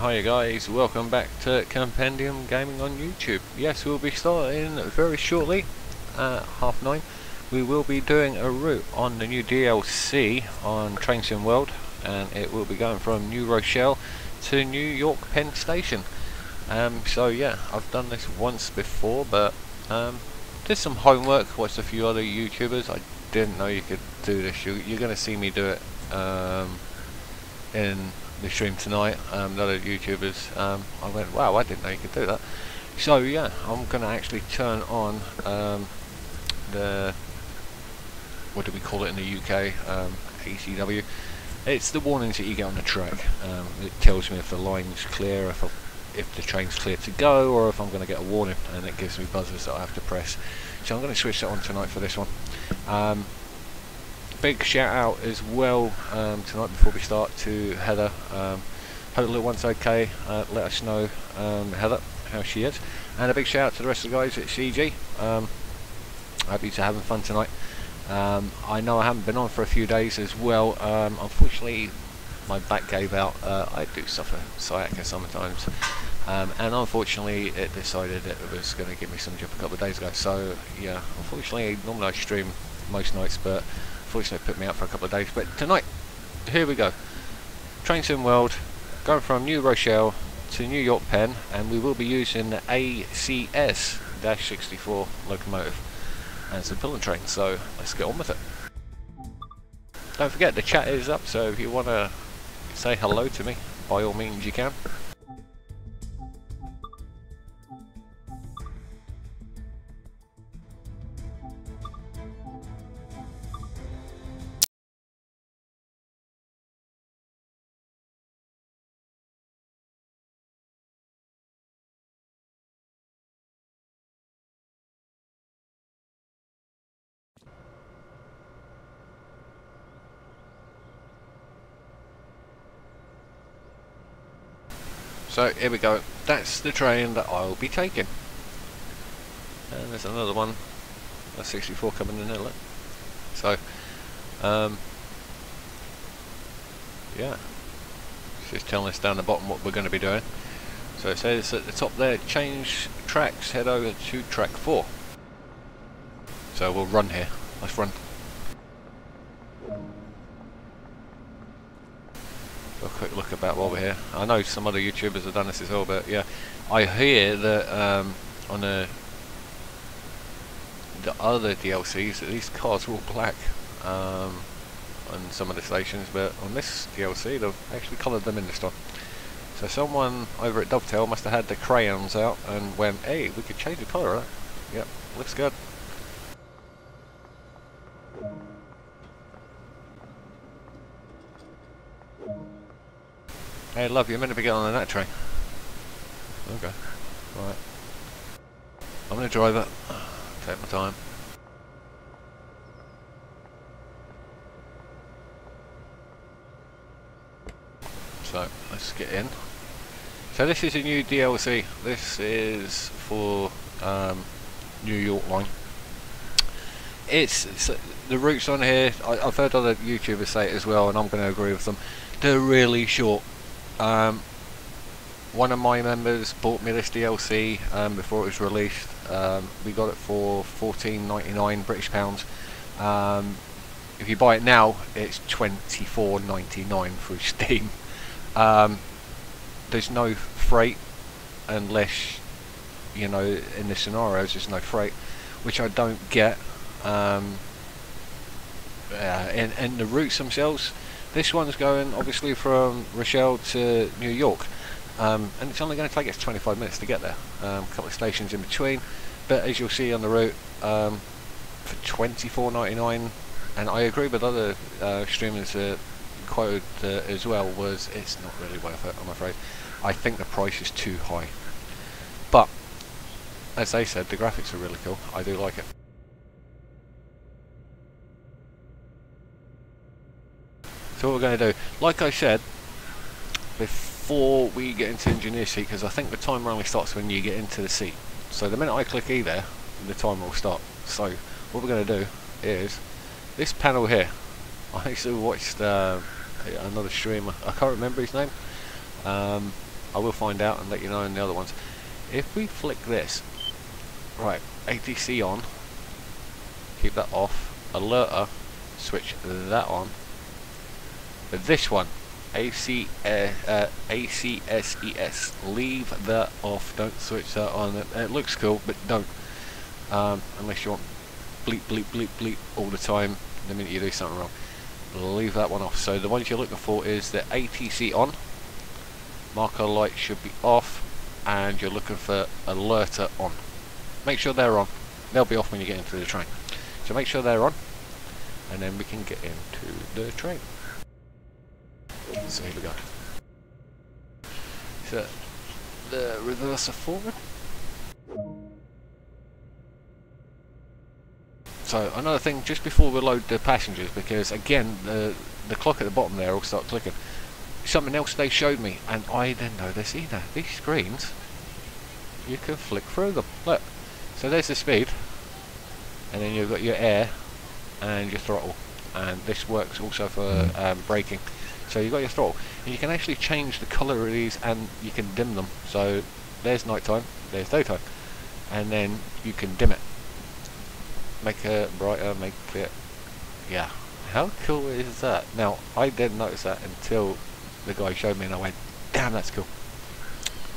Hiya guys, welcome back to Compendium Gaming on YouTube. Yes, we'll be starting very shortly at 9:30. We will be doing a route on the new DLC on Train Sim World, and it will be going from New Rochelle to New York Penn Station. So yeah, I've done this once before, but did some homework, watched a few other YouTubers. I didn't know you could do this. You're going to see me do it in the stream tonight. The other YouTubers, I went, wow, I didn't know you could do that. So yeah, I'm going to actually turn on the, what do we call it in the UK, ACW. It's the warnings that you get on the track. It tells me if the line's clear, if the train's clear to go, or if I'm going to get a warning, and it gives me buzzers that I have to press. So I'm going to switch that on tonight for this one. Big shout out as well tonight before we start to Heather. Hope the little one's okay. Let us know, Heather, how she is. And a big shout out to the rest of the guys at CG. Hope you're having fun tonight. I know I haven't been on for a few days as well. Unfortunately, my back gave out. I do suffer sciatica sometimes, and unfortunately it decided it was going to give me some job a couple of days ago. So yeah, unfortunately, normally I stream most nights, but unfortunately it put me out for a couple of days. But tonight, here we go. Train Sim World, going from New Rochelle to New York Penn, and we will be using the ACS-64 locomotive and some pillar trains. So let's get on with it. Don't forget, the chat is up, so if you want to say hello to me, by all means you can. So here we go, that's the train that I'll be taking. And there's another one, a 64 coming in there, look. So, yeah, it's just telling us down the bottom what we're going to be doing. So it says at the top there, change tracks, head over to track 4. So we'll run here, let's run. A quick look about while we're here. I know some other YouTubers have done this as well, but yeah, I hear that on the other DLCs that these cars are all black on some of the stations, but on this DLC they've actually coloured them in this time. So someone over at Dovetail must have had the crayons out and went, hey, we could change the colour of that. Yep, looks good. Hey love, you're meant to be getting on that train. Okay, right. I'm going to drive it, take my time. So, let's get in. So this is a new DLC, this is for New York line. It's the routes on here, I've heard other YouTubers say it as well, and I'm going to agree with them. They're really short. One of my members bought me this DLC before it was released. We got it for £14.99 British pounds. If you buy it now, it's £24.99 through Steam. There's no freight unless, you know, in the scenarios there's no freight, which I don't get. And the routes themselves, this one's going obviously from Rochelle to New York, and it's only going to take us 25 minutes to get there. A couple of stations in between, but as you'll see on the route, for £24.99, and I agree with other streamers that quoted as well, was it's not really worth it, I'm afraid. I think the price is too high, but as they said, the graphics are really cool. I do like it. So what we're going to do, like I said, before we get into engineer seat, because I think the timer only starts when you get into the seat. So the minute I click E there, the timer will start. So what we're going to do is this panel here. I actually watched another streamer, I can't remember his name, I will find out and let you know in the other ones. If we flick this, right, ATC on, keep that off, alerter, switch that on, but this one, ACSES, leave that off, don't switch that on. It looks cool, but don't, unless you want bleep bleep bleep bleep all the time the minute you do something wrong. Leave that one off. So the ones you're looking for is the ATC on, marker light should be off, and you're looking for alerter on. Make sure they're on. They'll be off when you get into the train. So make sure they're on, and then we can get into the train. So here we go. So the reverser forward. So another thing, just before we load the passengers, because again the clock at the bottom there will start clicking. Something else they showed me, and I didn't know this either. These screens, you can flick through them. Look, so there's the speed, and then you've got your air and your throttle, and this works also for braking. So you've got your throttle, and you can actually change the colour of these, and you can dim them. So there's nighttime, there's daytime, and then you can dim it. Make it brighter, make it, yeah. How cool is that? Now, I didn't notice that until the guy showed me, and I went, damn, that's cool.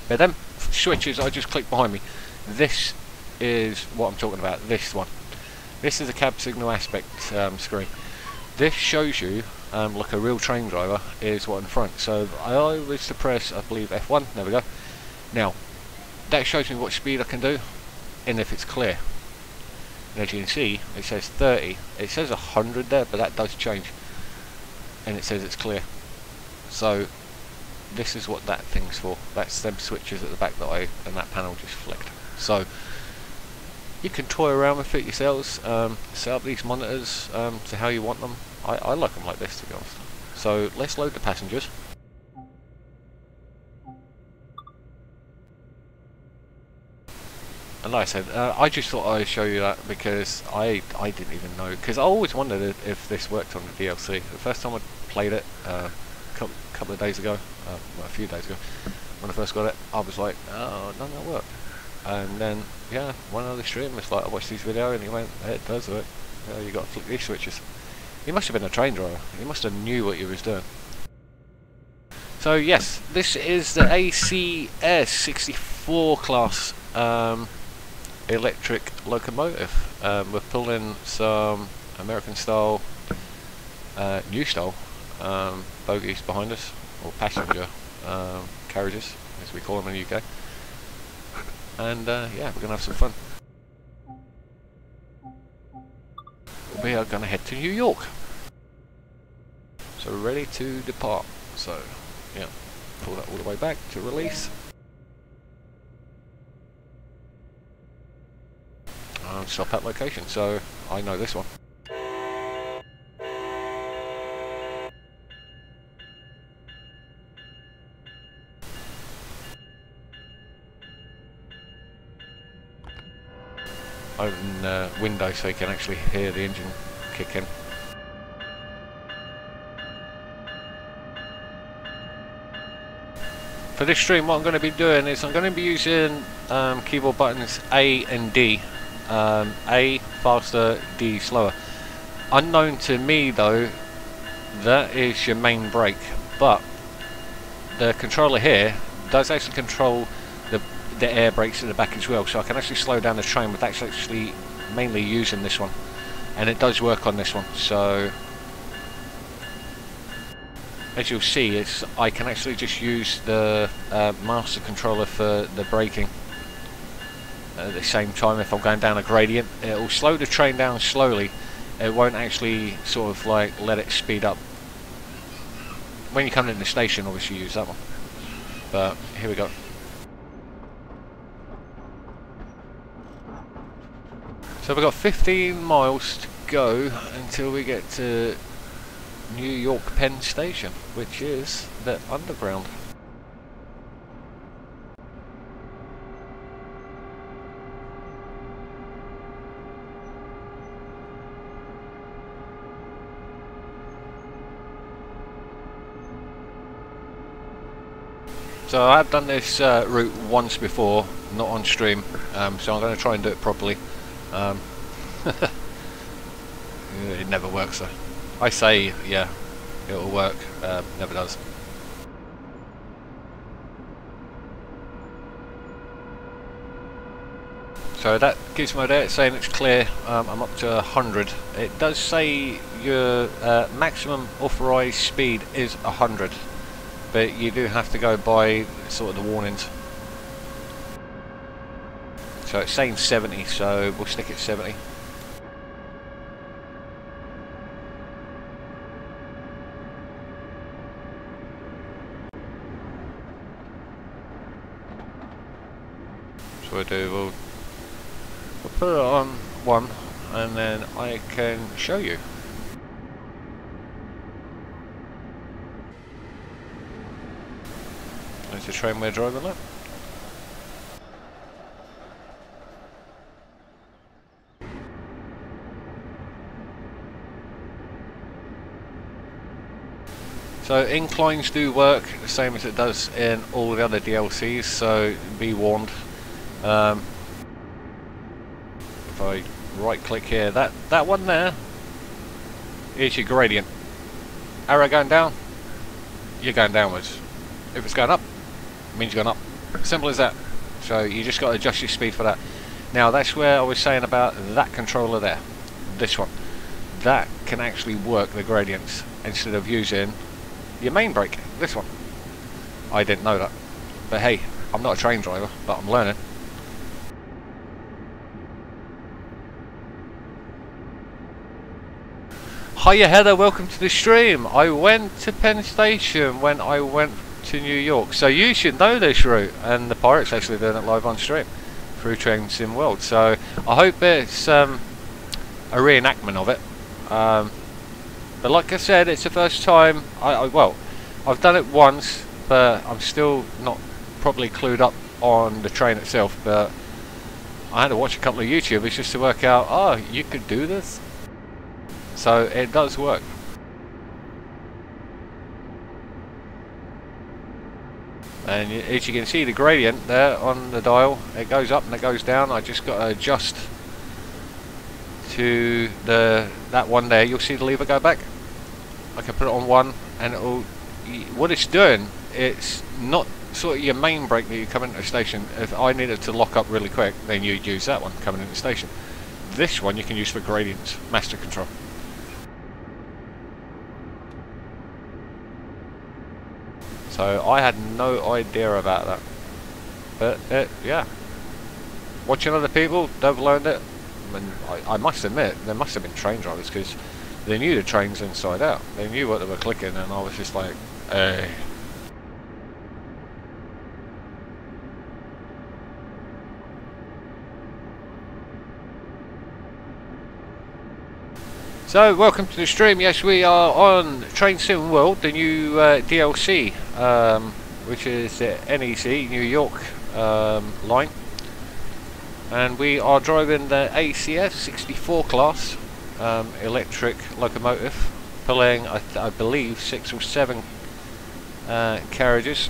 But them switches I just clicked behind me, this is what I'm talking about, this one. This is a cab signal aspect screen. This shows you, like a real train driver, is what in front. So I was to press, I believe, F1, there we go. Now, that shows me what speed I can do, and if it's clear. And as you can see, it says 30. It says 100 there, but that does change. And it says it's clear. So this is what that thing's for. That's them switches at the back and that panel just flicked. So you can toy around with it yourselves, set up these monitors to how you want them. I like them like this, to be honest. So let's load the passengers. And like I said, I just thought I'd show you that because I didn't even know, because I always wondered if this worked on the DLC. The first time I played it, a couple of days ago, well, a few days ago, when I first got it, I was like, oh, none of that worked. And then, yeah, one other stream was like, I watched this video and he went, hey, it does work. You got to flick these switches. He must have been a train driver. He must have knew what he was doing. So yes, this is the ACS 64 class electric locomotive. We're pulling some American style, new style bogies behind us, or passenger carriages as we call them in the UK. And yeah, we're gonna have some fun. We are gonna head to New York. So we're ready to depart. So yeah, pull that all the way back to release. Stop at location, so I know this one. Open window so you can actually hear the engine kick in. For this stream, what I'm going to be doing is I'm going to be using keyboard buttons A and D. A faster, D slower. Unknown to me though, that is your main brake, but the controller here does actually control the air brakes in the back as well, so I can actually slow down the train, but that's actually mainly using this one, and it does work on this one. So as you'll see, I can actually just use the master controller for the braking at the same time. If I'm going down a gradient, it will slow the train down slowly. It won't actually sort of like let it speed up. When you come in the station, obviously use that one. But here we go. So we've got 15 miles to go until we get to New York Penn Station, which is the underground. So I have done this route once before, not on stream, so I'm going to try and do it properly. It never works though. I say, yeah, it'll work, never does. So that gizmo there, it's saying it's clear. I'm up to 100. It does say your maximum authorised speed is 100, but you do have to go by sort of the warnings. So it's saying 70, so we'll stick at 70. So we'll put it on 1 and then I can show you. There's the train we're driving now. So inclines do work the same as it does in all the other DLCs, so be warned. If I right click here, that one there is your gradient. Arrow going down, you're going downwards. If it's going up, it means you're going up. Simple as that. So you just got to adjust your speed for that. Now that's where I was saying about that controller there, this one. That can actually work the gradients instead of using your main brake, this one. I didn't know that. But hey, I'm not a train driver, but I'm learning. Hiya Heather, welcome to the stream. I went to Penn Station when I went to New York, so you should know this route, and the Pirates actually doing it live on stream through Train Sim World, so I hope it's a reenactment of it. But like I said, it's the first time, well, I've done it once, but I'm still not properly clued up on the train itself, but I had to watch a couple of YouTubers just to work out, oh, you could do this? So it does work. And as you can see the gradient there on the dial, it goes up and it goes down. I just got to adjust to that one there. You'll see the lever go back. I can put it on 1 and it'll, what it's doing, it's not sort of your main brake that you come into the station. If I needed to lock up really quick, then you'd use that one coming into the station. This one you can use for gradients, master control. So I had no idea about that, but yeah, watching other people, they've learned it. I mean, I must admit, there must have been train drivers because they knew the trains inside out. They knew what they were clicking, and I was just like, eh. So welcome to the stream. Yes, we are on Train Sim World, the new DLC, which is the NEC, New York line. And we are driving the ACS 64 class electric locomotive, pulling I believe 6 or 7 carriages.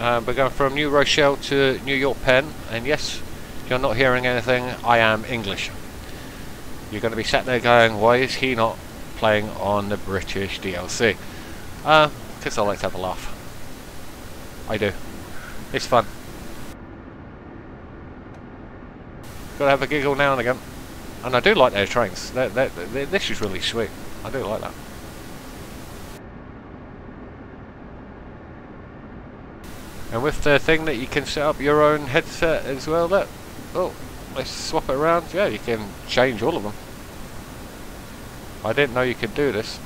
We're going from New Rochelle to New York Penn, and yes, if you're not hearing anything, I am English. You're going to be sat there going, why is he not playing on the British DLC? Because I like to have a laugh. I do. It's fun. Gotta have a giggle now and again. And I do like their trains. This is really sweet. I do like that. And with the thing that you can set up your own headset as well, that, oh, let's swap it around. Yeah, you can change all of them. I didn't know you could do this.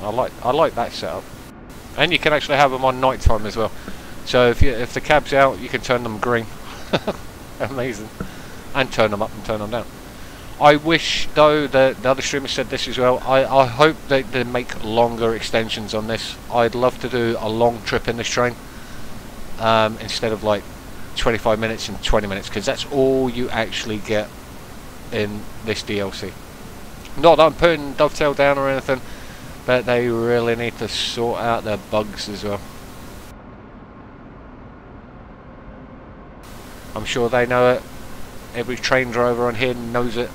I like that setup. And you can actually have them on night time as well. So if the cab's out, you can turn them green. Amazing. And turn them up and turn them down. I wish though the other streamer said this as well. I hope they make longer extensions on this. I'd love to do a long trip in this train instead of like 25 minutes and 20 minutes, because that's all you actually get in this DLC. Not that I'm putting Dovetail down or anything, but they really need to sort out their bugs as well. I'm sure they know it. Every train driver on here knows it.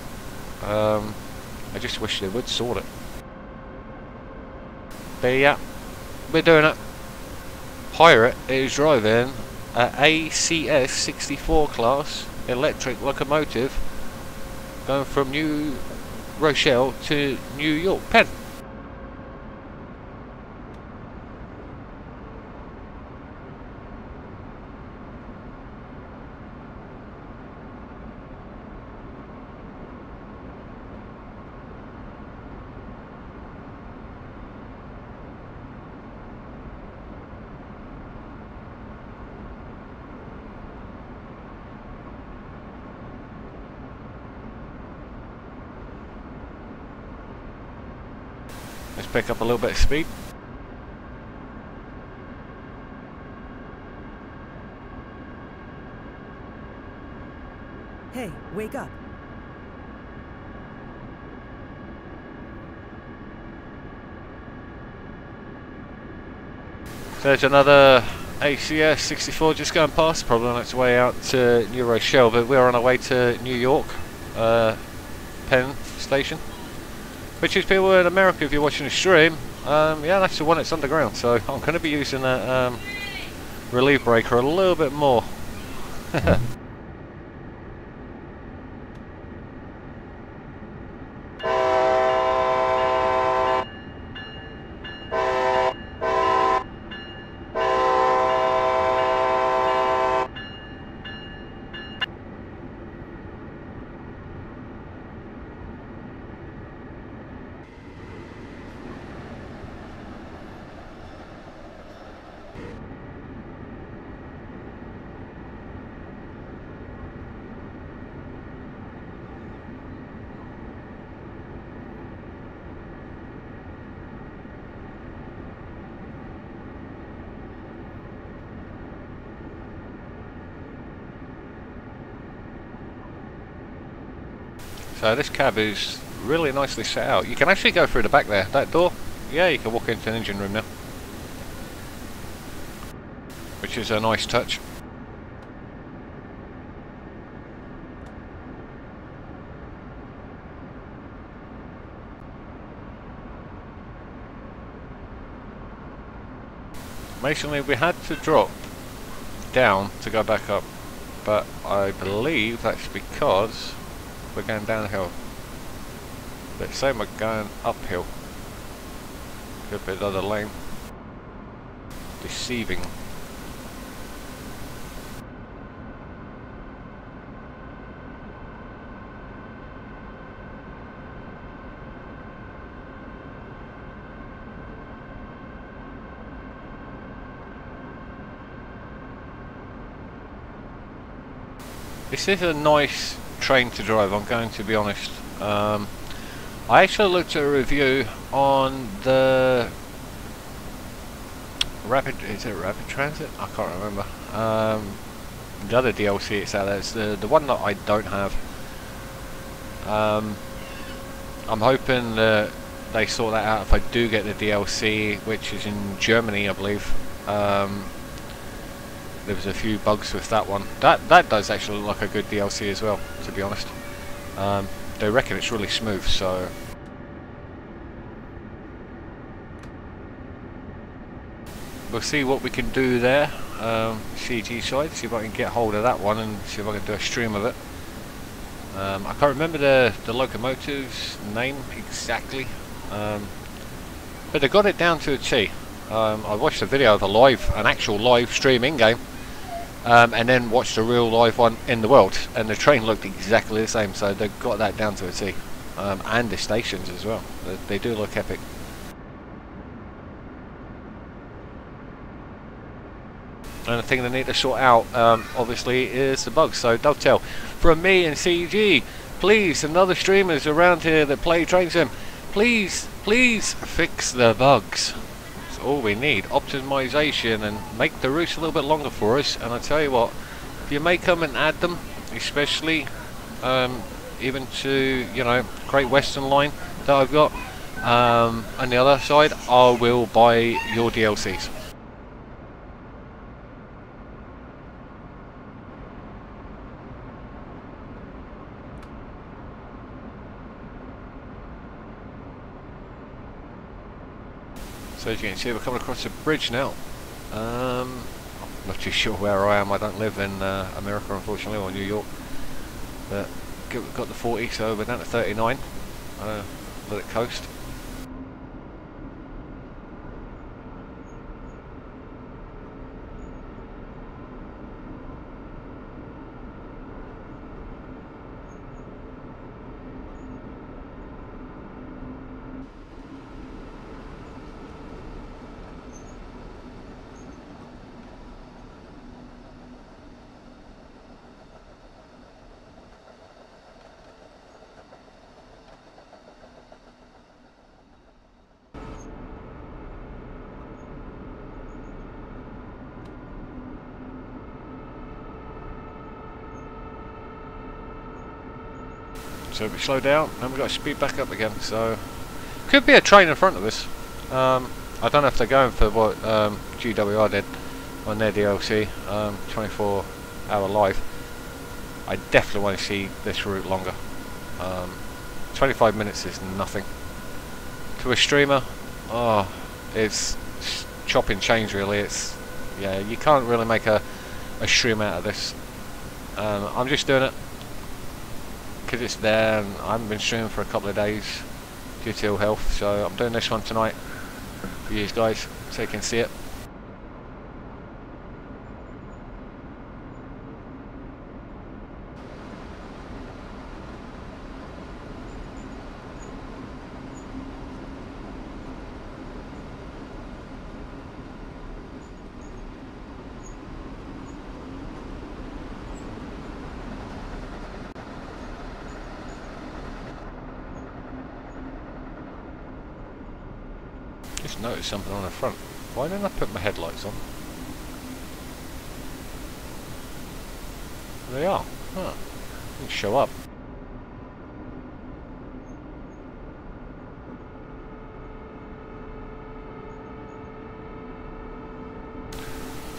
I just wish they would sort it. But yeah, we're doing it. Pirate is driving a ACS 64 class electric locomotive going from New Rochelle to New York Penn. Let's pick up a little bit of speed. Hey, wake up. There's another ACS 64 just going past, probably on its way out to New Rochelle, but we're on our way to New York Penn Station. Which is, people in America, if you're watching the stream, yeah, that's the one that's underground. So I'm going to be using that relief breaker a little bit more. So this cab is really nicely set out. You can actually go through the back there, that door. Yeah, you can walk into an engine room now, which is a nice touch. Amazingly, we had to drop down to go back up, but I believe that's because we're going downhill. Let's say we're going uphill. Could be the other lane. Deceiving. This is a nice train to drive, I'm going to be honest. I actually looked at a review on the is it Rapid Transit? I can't remember. The other DLC it's out there, it's the one that I don't have. I'm hoping that they sort that out if I do get the DLC, which is in Germany, I believe. There was a few bugs with that one. That does actually look like a good DLC as well, to be honest. They reckon it's really smooth, so we'll see what we can do there. CG side, see if I can get hold of that one and see if I can do a stream of it. I can't remember the locomotive's name exactly, but they got it down to a T. I watched a video of an actual live stream in game, and then watched a real live one in the world, and the train looked exactly the same, so they got that down to a T. And the stations as well, they do look epic. And the thing they need to sort out, obviously, is the bugs. So dovetail from me and CG, please, and other streamers around here that play train sim, please fix the bugs. That's all we need. Optimization and make the routes a little bit longer for us. And I tell you what, if you make them and add them, especially even to, you know, Great Western Line that I've got on the other side, I will buy your DLCs. So as you can see, we're coming across a bridge now. I'm not too sure where I am. I don't live in America, unfortunately, or New York. But got the 40, so we're down to 39. Let it coast. So we slow down and we've got to speed back up again, so could be a train in front of us. I don't know if they're going for what GWR did on their DLC, 24-hour live. I definitely want to see this route longer. 25 minutes is nothing to a streamer. Oh, it's chop and change really. It's, yeah, you can't really make a stream out of this. I'm just doing it because it's there, and I haven't been streaming for a couple of days due to ill health, so I'm doing this one tonight for you guys so you can see it. Just noticed something on the front. Why didn't I put my headlights on? There they are. Huh. Didn't show up.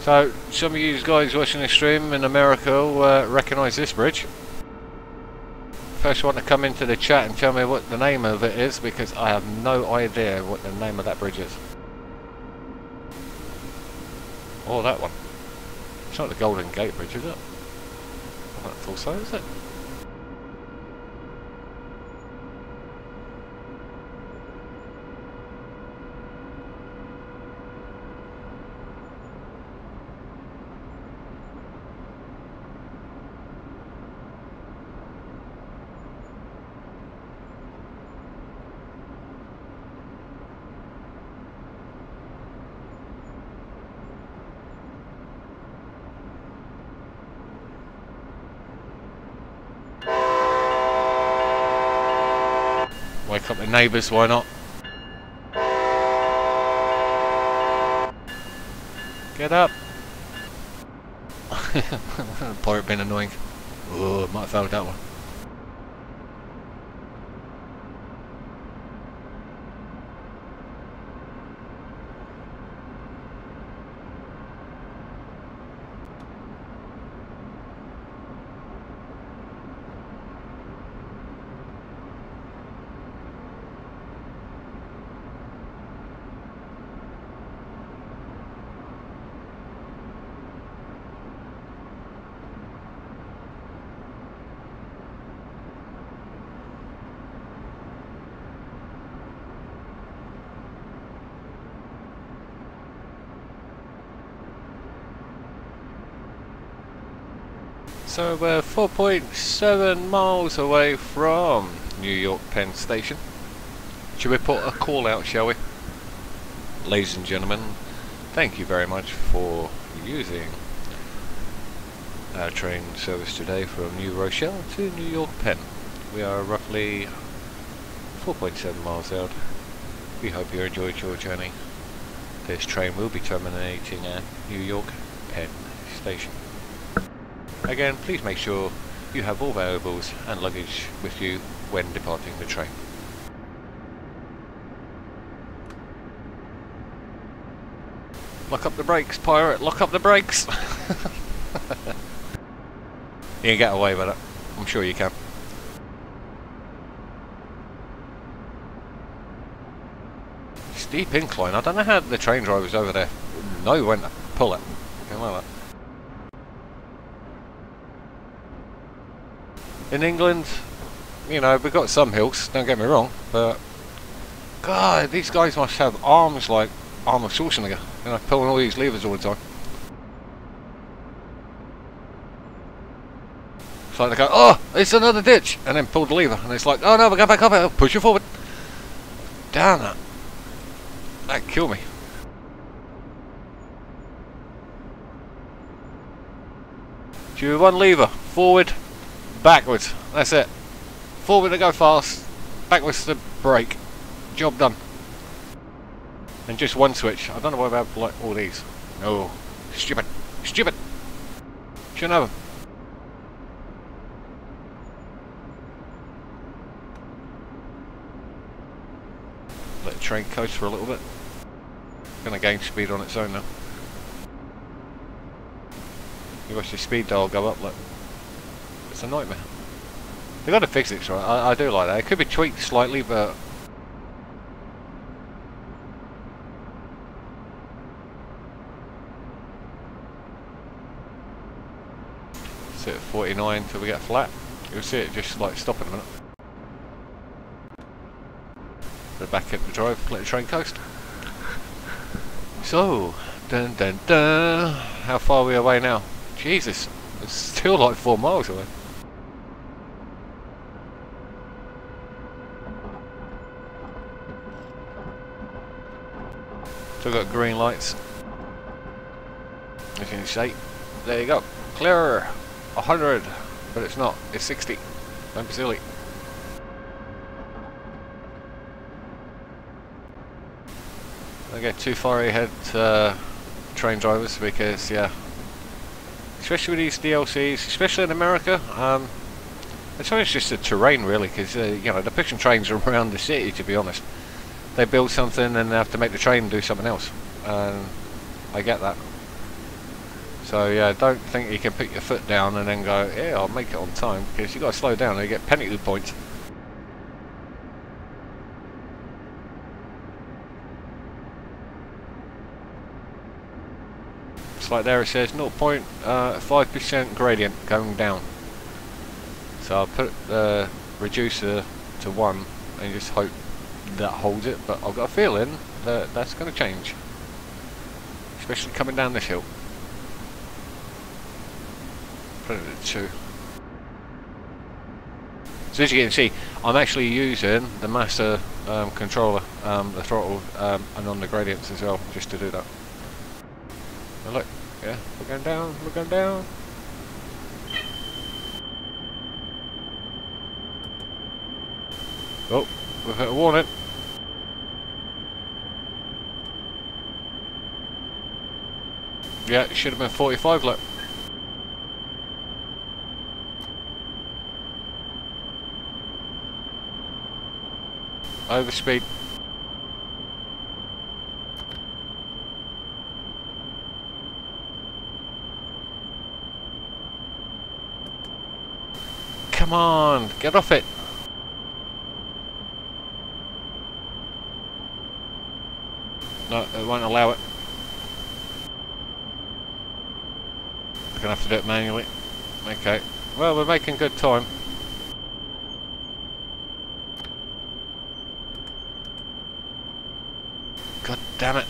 So, some of you guys watching this stream in America will recognise this bridge. First one to come into the chat and tell me what the name of it is, because I have no idea what the name of that bridge is. Or that one. It's not the Golden Gate Bridge, is it? I don't think so, is it? Wake up the neighbours, why not? Get up! Pirate been annoying. Oh, might have failed that one. So we're 4.7 miles away from New York Penn Station. Should we put a call out, shall we? Ladies and gentlemen, thank you very much for using our train service today from New Rochelle to New York Penn. We are roughly 4.7 miles out. We hope you enjoyed your journey. This train will be terminating at New York Penn Station. Again, please make sure you have all valuables and luggage with you when departing the train. Lock up the brakes, pirate! Lock up the brakes! You can get away with it. I'm sure you can. Just steep incline. I don't know how the train drivers over there know when to pull it. Like that. In England, you know, we've got some hills, don't get me wrong, but God, these guys must have arms like Arnold Schwarzenegger, you know, pulling all these levers all the time. It's like they go, oh, it's another ditch, and then pull the lever, and it's like, oh no, we'll go back up it, push it forward. Damn that. That'd kill me. Do one lever, forward, backwards, that's it. Forward to go fast, backwards to brake. Job done. And just one switch. I don't know why I have like all these. No. Stupid. Stupid. Shouldn't have them. Let the train coast for a little bit. Gonna gain speed on its own now. You watch the speed dial go up, look. It's a nightmare. They've got to fix it, right? I do like that. It could be tweaked slightly, but sit at 49 till we get flat. You'll see it just like stop in a minute. So back up the drive, let the train coast. So, dun dun dun. How far are we away now? Jesus, it's still like 4 miles away. Still got green lights. As you can see, there you go. Clear. 100, but it's not. It's 60. Don't be silly. Don't get too far ahead, train drivers, because yeah, especially with these DLCs, especially in America, it's always just the terrain really, because you know, they're pushing trains around the city. To be honest, they build something and they have to make the train do something else, and I get that. So yeah, don't think you can put your foot down and then go, yeah, I'll make it on time, because you've got to slow down and you get penalty points. It's like there it says 0.5% gradient going down. So I'll put the reducer to 1 and just hope that holds it, but I've got a feeling that that's going to change. Especially coming down this hill. Put it at 2. So as you can see, I'm actually using the master controller, the throttle, and on the gradients as well, just to do that. And look, yeah, we're going down, we're going down. Oh, we've hit a warning. Yeah, it should have been 45, look. Overspeed. Come on, get off it. No, it won't allow it. We're gonna have to do it manually. Okay. Well, we're making good time. God damn it.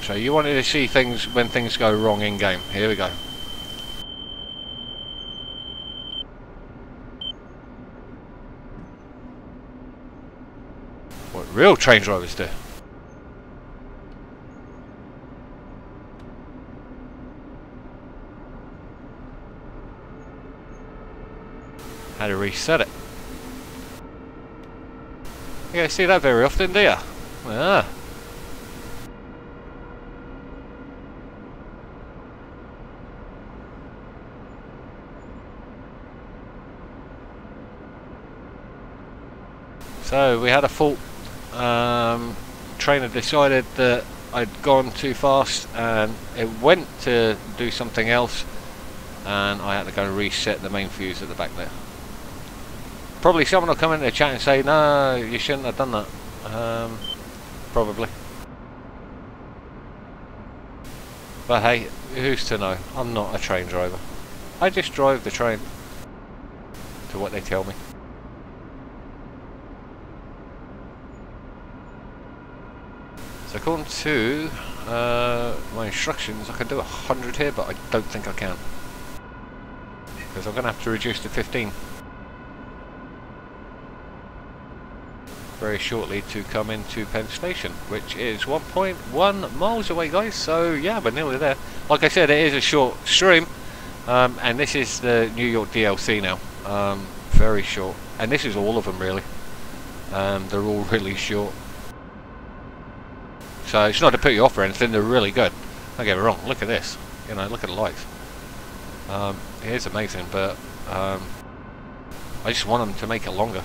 So you wanted to see things when things go wrong in game. Here we go. What real train drivers do. How to reset it. You don't see that very often, do you? Ah. So we had a fault. Trainer decided that I'd gone too fast and it went to do something else, and I had to go and reset the main fuse at the back there. Probably someone will come in the chat and say, no, you shouldn't have done that. Probably. But hey, who's to know? I'm not a train driver. I just drive the train to what they tell me. So according to my instructions, I can do 100 here, but I don't think I can. Because I'm going to have to reduce to 15. Very shortly to come into Penn Station, which is 1.1 miles away, guys. So yeah, we're nearly there. Like I said, it is a short stream, and this is the New York DLC now. Very short, and this is all of them really. They're all really short. So it's not to put you off or anything. They're really good. Don't get me wrong. Look at this. You know, look at the lights. It is amazing, but I just want them to make it longer.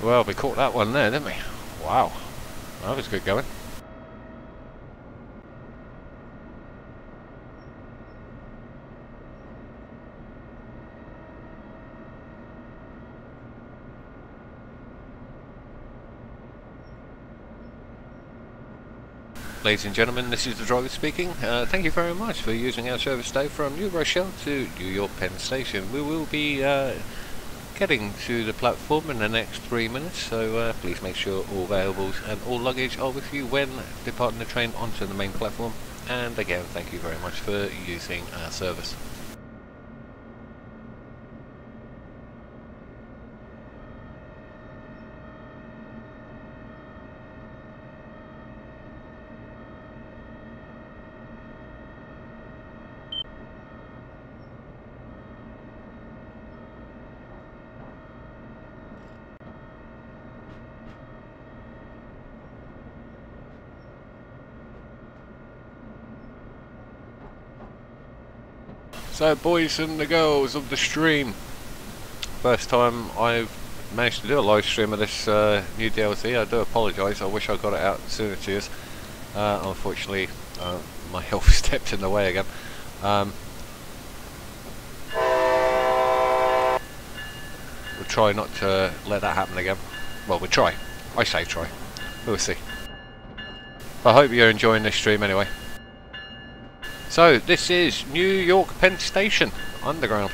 Well, we caught that one there, didn't we? Wow, that was good going. Ladies and gentlemen, this is the driver speaking. Thank you very much for using our service today from New Rochelle to New York Penn Station. We will be getting to the platform in the next 3 minutes, so please make sure all valuables and all luggage are with you when departing the train onto the main platform. And again, thank you very much for using our service. So boys and the girls of the stream, first time I've managed to do a live stream of this new DLC. I do apologise, I wish I got it out sooner to you. Unfortunately my health stepped in the way again. We'll try not to let that happen again. Well, we'll try. I say try. We'll see. I hope you're enjoying this stream anyway. So, this is New York Penn Station, Underground.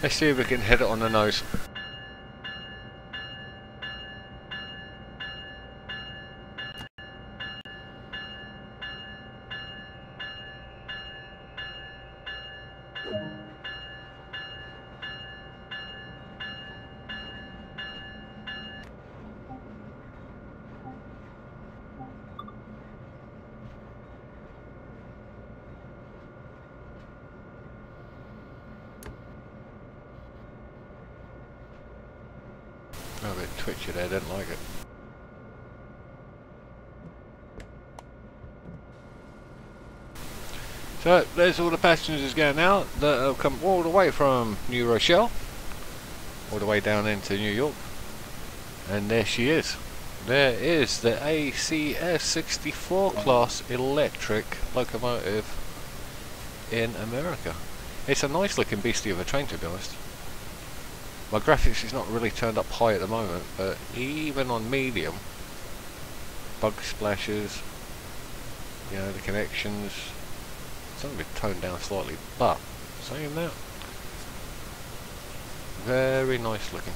Let's see if we can hit it on the nose. A bit twitchy there, didn't like it. So there's all the passengers going out that have come all the way from New Rochelle, all the way down into New York, and there she is. There is the ACS 64 class electric locomotive in America. It's a nice looking beastie of a train, to be honest. My graphics is not really turned up high at the moment, but even on medium, bug splashes, you know, the connections, it's only been toned down slightly, but Saying that, very nice looking.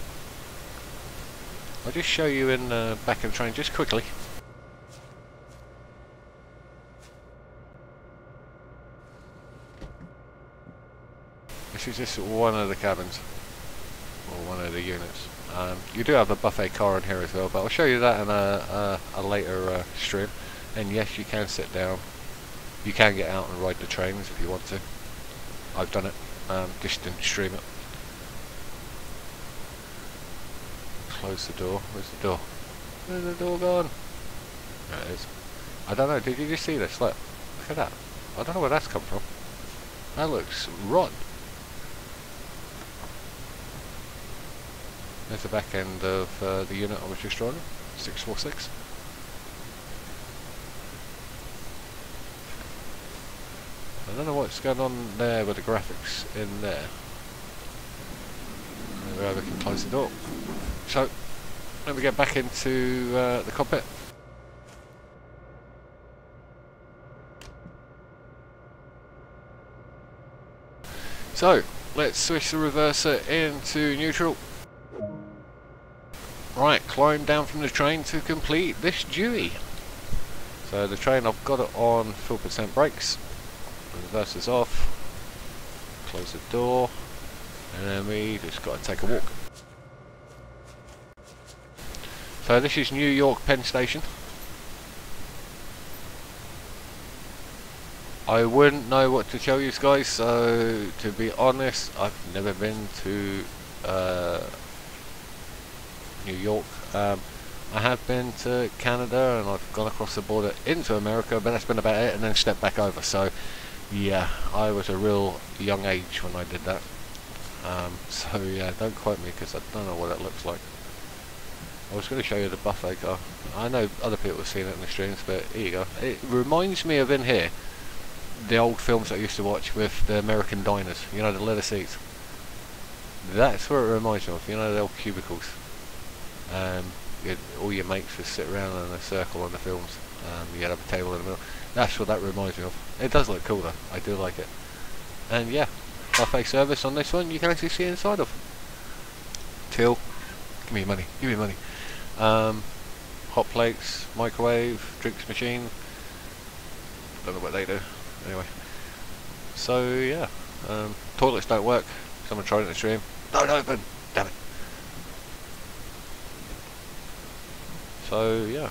I'll just show you in the back of the train just quickly. This is just one of the cabins, or one of the units. You do have a buffet car in here as well, but I'll show you that in a later stream. And yes, you can sit down. You can get out and ride the trains if you want to. I've done it, just didn't stream it. Close the door. Where's the door? Where's the door gone? There it is. I don't know, did you just see this? Look at that. I don't know where that's come from. That looks rotten. There's the back end of the unit I was just driving, 646. I don't know what's going on there with the graphics in there. Maybe we can close the door. So, let me get back into the cockpit. So, let's switch the reverser into neutral. Right, climb down from the train to complete this duty. So the train, I've got it on full percent brakes. The reverser's off. Close the door. And then we just got to take a walk. So this is New York Penn Station. I wouldn't know what to tell you guys, so to be honest, I've never been to New York. I have been to Canada and I've gone across the border into America, but that's been about it, and then stepped back over. So yeah, I was a real young age when I did that. So yeah, don't quote me because I don't know what it looks like. I was going to show you the buffet car. I know other people have seen it in the streams, but here you go. It reminds me of in here the old films I used to watch with the American diners, you know, the leather seats. That's what it reminds me of, you know, the old cubicles. All your mates would sit around in a circle on the films. You'd have a table in the middle. That's what that reminds me of. It does look cool though, I do like it. And yeah, buffet service on this one, you can actually see inside of. Till, give me your money, give me your money. Hot plates, microwave, drinks machine. Don't know what they do. Anyway, so yeah, toilets don't work. Someone tried it in the stream. Don't open. Damn it. So yeah,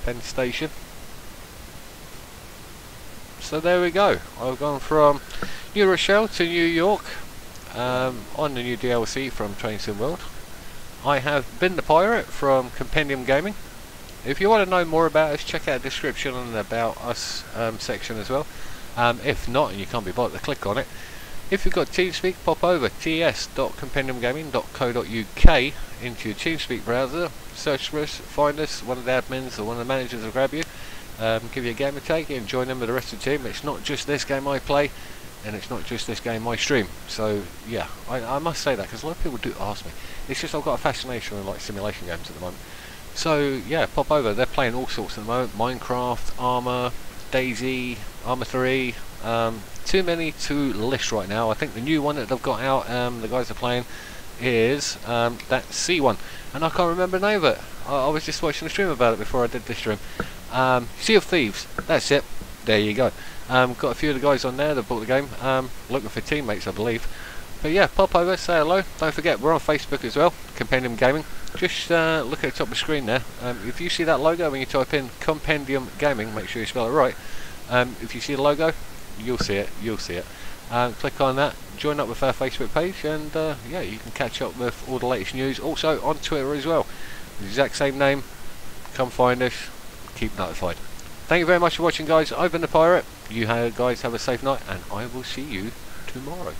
Penn Station. So there we go. I've gone from New Rochelle to New York on the new DLC from Train Sim World. I have been the pirate from Compendium Gaming. If you want to know more about us, check out the description and the About Us section as well. If not, and you can't be bothered to click on it, if you've got Teamspeak, pop over ts.compendiumgaming.co.uk into your Teamspeak browser, search for us, find us, one of the admins or one of the managers will grab you, give you a game to take and join them with the rest of the team. It's not just this game I play, and it's not just this game I stream. So yeah, I must say that because a lot of people do ask me. It's just I've got a fascination with like simulation games at the moment. So yeah, pop over. They're playing all sorts at the moment. Minecraft, Armour, Daisy, Armour 3. Too many to list right now. I think the new one that they've got out, the guys are playing, is that C one, and I can't remember the name of it. I was just watching a stream about it before I did this stream. Sea of Thieves. That's it. There you go. Got a few of the guys on there that bought the game. Looking for teammates, I believe. But yeah, pop over, say hello. Don't forget, we're on Facebook as well, Compendium Gaming. Just look at the top of the screen there. If you see that logo when you type in Compendium Gaming, make sure you spell it right. If you see the logo, you'll see it. You'll see it. Click on that, join up with our Facebook page, and yeah, you can catch up with all the latest news. Also on Twitter as well. The exact same name. Come find us. Keep notified. Thank you very much for watching, guys. I've been the pirate. You guys have a safe night, and I will see you tomorrow.